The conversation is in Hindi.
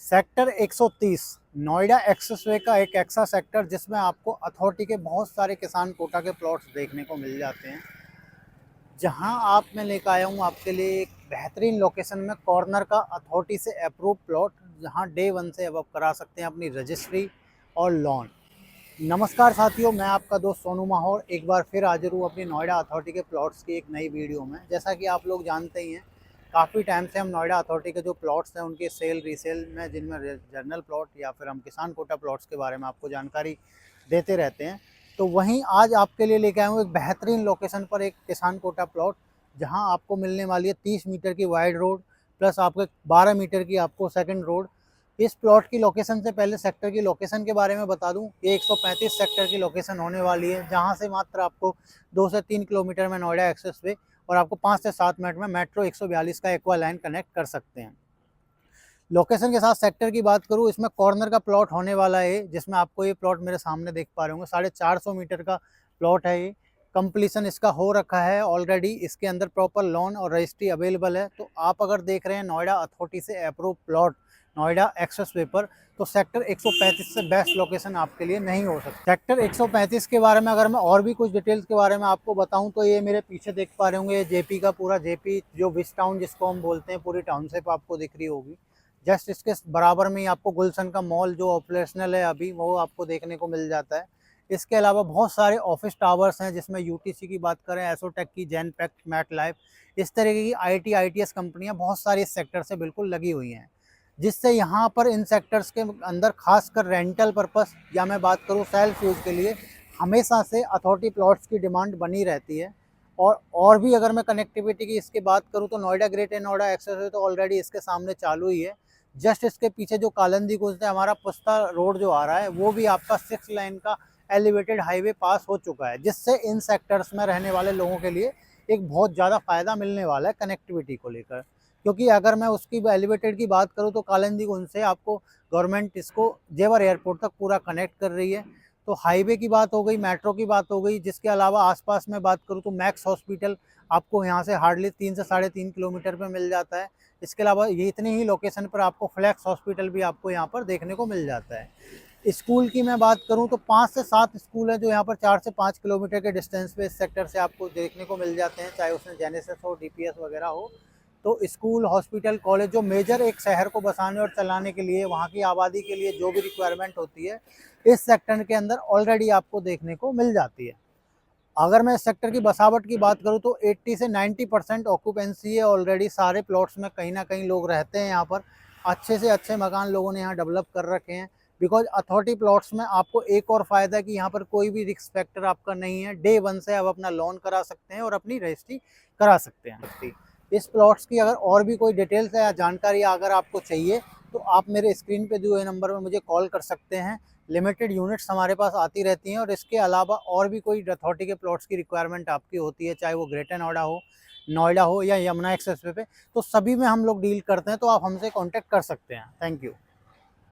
सेक्टर 130 नोएडा एक्सेसवे का एक ऐसा सेक्टर जिसमें आपको अथॉरिटी के बहुत सारे किसान कोटा के प्लॉट्स देखने को मिल जाते हैं। जहां आप मैं लेकर आया हूं आपके लिए एक बेहतरीन लोकेशन में कॉर्नर का अथॉरिटी से अप्रूव प्लॉट, जहां डे 1 से अब आप करा सकते हैं अपनी रजिस्ट्री और लोन। नमस्कार साथियों, मैं आपका दोस्त सोनू माहौर एक बार फिर हाजिर हूँ अपनी नोएडा अथॉरिटी के प्लॉट्स की एक नई वीडियो में। जैसा कि आप लोग जानते ही हैं, काफ़ी टाइम से हम नोएडा अथॉरिटी के जो प्लॉट्स हैं उनके सेल रीसेल में, जिनमें जर्नल प्लॉट या फिर हम किसान कोटा प्लॉट्स के बारे में आपको जानकारी देते रहते हैं। तो वहीं आज आपके लिए लेके आया हूँ एक बेहतरीन लोकेशन पर एक किसान कोटा प्लॉट, जहाँ आपको मिलने वाली है 30 मीटर की वाइड रोड प्लस आपके 12 मीटर की आपको सेकेंड रोड। इस प्लॉट की लोकेशन से पहले सेक्टर की लोकेशन के बारे में बता दूं। ये 135 सेक्टर की लोकेशन होने वाली है, जहां से मात्र आपको 2 से 3 किलोमीटर में नोएडा एक्सेसवे और आपको 5 से 7 मिनट में मेट्रो 142 का एक्वा लाइन कनेक्ट कर सकते हैं। लोकेशन के साथ सेक्टर की बात करूं, इसमें कॉर्नर का प्लॉट होने वाला है, जिसमें आपको ये प्लॉट मेरे सामने देख पा रहे होंगे 450 मीटर का प्लॉट है। ये कंप्लीशन इसका हो रखा है ऑलरेडी, इसके अंदर प्रॉपर लोन और रजिस्ट्री अवेलेबल है। तो आप अगर देख रहे हैं नोएडा अथॉरिटी से अप्रूव प्लॉट नोएडा एक्सेसवे पर, तो सेक्टर 135 से बेस्ट लोकेशन आपके लिए नहीं हो सकती। सेक्टर 135 के बारे में अगर मैं और भी कुछ डिटेल्स के बारे में आपको बताऊं, तो ये मेरे पीछे देख पा रहे होंगे, ये जेपी का पूरा जेपी जो विच टाउन जिसको हम बोलते हैं, पूरी टाउनशिप आपको दिख रही होगी। जस्ट इसके बराबर में ही आपको गुलशन का मॉल जो ऑपरेशनल है अभी, वो आपको देखने को मिल जाता है। इसके अलावा बहुत सारे ऑफिस टावर्स हैं, जिसमें यूटीसी की बात करें, एसोटेक की, जेनपैक्ट, मैट लाइफ, इस तरीके की आईटी आईटीएस कंपनियां बहुत सारी इस सेक्टर से बिल्कुल लगी हुई हैं। जिससे यहाँ पर इन सेक्टर्स के अंदर खासकर रेंटल पर्पस या मैं बात करूँ सेल्फ यूज़ के लिए हमेशा से अथॉरिटी प्लॉट्स की डिमांड बनी रहती है। और भी अगर मैं कनेक्टिविटी की इसकी बात करूँ, तो नोएडा ग्रेट एंड नोएडा एक्सेस तो ऑलरेडी इसके सामने चालू ही है। जस्ट इसके पीछे जो कालंदी कुछ है, हमारा पुस्ता रोड जो आ रहा है, वो भी आपका 6 लाइन का एलिवेटेड हाईवे पास हो चुका है, जिससे इन सेक्टर्स में रहने वाले लोगों के लिए एक बहुत ज़्यादा फ़ायदा मिलने वाला है कनेक्टिविटी को लेकर। क्योंकि अगर मैं उसकी एलिवेटेड की बात करूँ, तो कालंदी कुंज से आपको गवर्नमेंट इसको जेवर एयरपोर्ट तक पूरा कनेक्ट कर रही है। तो हाईवे की बात हो गई, मेट्रो की बात हो गई, जिसके अलावा आसपास में बात करूँ तो मैक्स हॉस्पिटल आपको यहाँ से हार्डली 3 से 3.5 किलोमीटर पे मिल जाता है। इसके अलावा ये इतनी ही लोकेशन पर आपको फ्लैक्स हॉस्पिटल भी आपको यहाँ पर देखने को मिल जाता है। स्कूल की मैं बात करूँ तो 5 से 7 स्कूल है जो यहाँ पर 4 से 5 किलोमीटर के डिस्टेंस पे इस सेक्टर से आपको देखने को मिल जाते हैं, चाहे उसमें जेनेसिस हो, डीपीएस वगैरह हो। तो स्कूल, हॉस्पिटल, कॉलेज जो मेजर एक शहर को बसाने और चलाने के लिए, वहाँ की आबादी के लिए जो भी रिक्वायरमेंट होती है, इस सेक्टर के अंदर ऑलरेडी आपको देखने को मिल जाती है। अगर मैं इस सेक्टर की बसावट की बात करूं, तो 80 से 90% ऑक्यूपेंसी है ऑलरेडी। सारे प्लॉट्स में कहीं ना कहीं लोग रहते हैं यहाँ पर। अच्छे से अच्छे मकान लोगों ने यहाँ डेवलप कर रखे हैं। बिकॉज अथॉरिटी प्लॉट्स में आपको एक और फ़ायदा कि यहाँ पर कोई भी रिस्क फैक्टर आपका नहीं है। डे 1 से आप अपना लोन करा सकते हैं और अपनी रजिस्ट्री करा सकते हैं। इस प्लॉट्स की अगर और भी कोई डिटेल्स या जानकारी अगर आपको चाहिए, तो आप मेरे स्क्रीन पे दिए हुए नंबर पर मुझे कॉल कर सकते हैं। लिमिटेड यूनिट्स हमारे पास आती रहती हैं, और इसके अलावा और भी कोई अथॉरिटी के प्लॉट्स की रिक्वायरमेंट आपकी होती है, चाहे वो ग्रेटर नोएडा हो या यमुना एक्सप्रेसवे पे, तो सभी में हम लोग डील करते हैं। तो आप हमसे कांटेक्ट कर सकते हैं। Thank you.